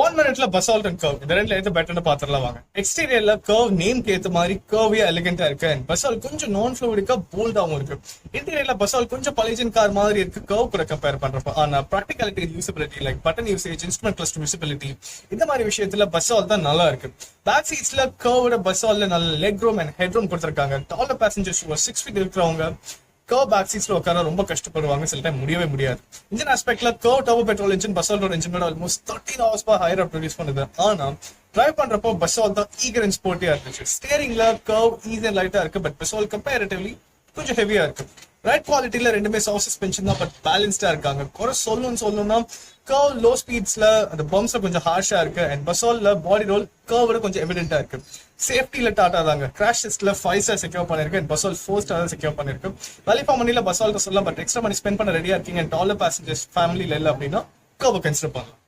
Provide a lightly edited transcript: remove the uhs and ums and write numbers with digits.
1 minute Basalt and curve இந்த ரெண்டுல எது பெட்டர்னு பாத்திரலாம் வாங்க. எக்ஸ்டீரியர்ல கர்வ் நேம்க்கு ஏத்த மாதிரி கர்வியா எலிகென்டா இருக்கு. அண்ட் பசால் கொஞ்சம் நான் ஃப்ளூயிடிக்கா போல்டாவும் இருக்கு. இன்டீரியர்ல பசால் கொஞ்சம் பலிஜன் கார் மாதிரி இருக்கு கர்வ் கூட கம்பேர் பண்றப்ப. ஆனா practicality, usability like button usage, instrument cluster usability இந்த மாதிரி விஷயத்துல பசால் தான் நல்லா இருக்கு. பேக் சீட்ஸ்ல கர்வோட பசால்ல நல்ல leg room and head room கொடுத்திருக்காங்க. டாலர் பேசஞ்சர்ஸ் 6 feet இருக்கிறவங்க கர்வ் பேக் சீட்ஸ்ல உட்கார ரொம்ப கஷ்டப்படுவாங்க, சில டைம் முடியவே முடியாது. இன்ஜின் ஆஸ்பெக்ட்ல கர்வ் டர்போ பெட்ரோல் இன்ஜின் பசால்டோட இன்ஜினோட ஆல்மோஸ்ட் 13 hours ஹையரா ப்ரொடியூஸ் பண்ணுது. ஆனா டிரைவ் பண்றப்போ பசால் தான் ஈகர் அண்ட் ஸ்போர்ட்டியா இருந்துச்சு. ஸ்டியரிங்ல கர்வ் ஈஸி அண்ட் லைட்டா இருக்கு, பட் பசால் கம்பேரிட்டிவ்லி கொஞ்சம் ஹெவியா இருக்கு. ரைட் குவாலிட்டியில ரெண்டுமே சாஃப்ட் சஸ்பென்ஷன் தான், பட் பேலன்ஸ்டா இருக்காங்க. குறை சொல்லணும்னா கர்வ் லோ ஸ்பீட்ஸ்ல அந்த பம்ப்ஸ்ல கொஞ்சம் ஹார்ஷா இருக்கு. அண்ட் பசால்ல பாடி ரோல் கர்வோட கொஞ்சம் எவிடென்டா இருக்கு. சேஃப்டில டாட்டா தாங்க கிராஷ் டெஸ்ட்ல 5 star செக்யூர் பண்ணிருக்கு. அண்ட் பசால் 4 star செக்யூர் பண்ணிருக்கு. வேல்யூ ஃபார் மணில பசால் சொல்லலாம், பட் எக்ஸ்ட்ரா மணி ஸ்பெண்ட் பண்ண ரெடியா இருக்கீங்க. அண்ட் டாலர் பேசஞ்சர்ஸ் ஃபேமிலில இல்ல அப்படின்னா கர்வ் கன்சிடர் பண்ணலாம்.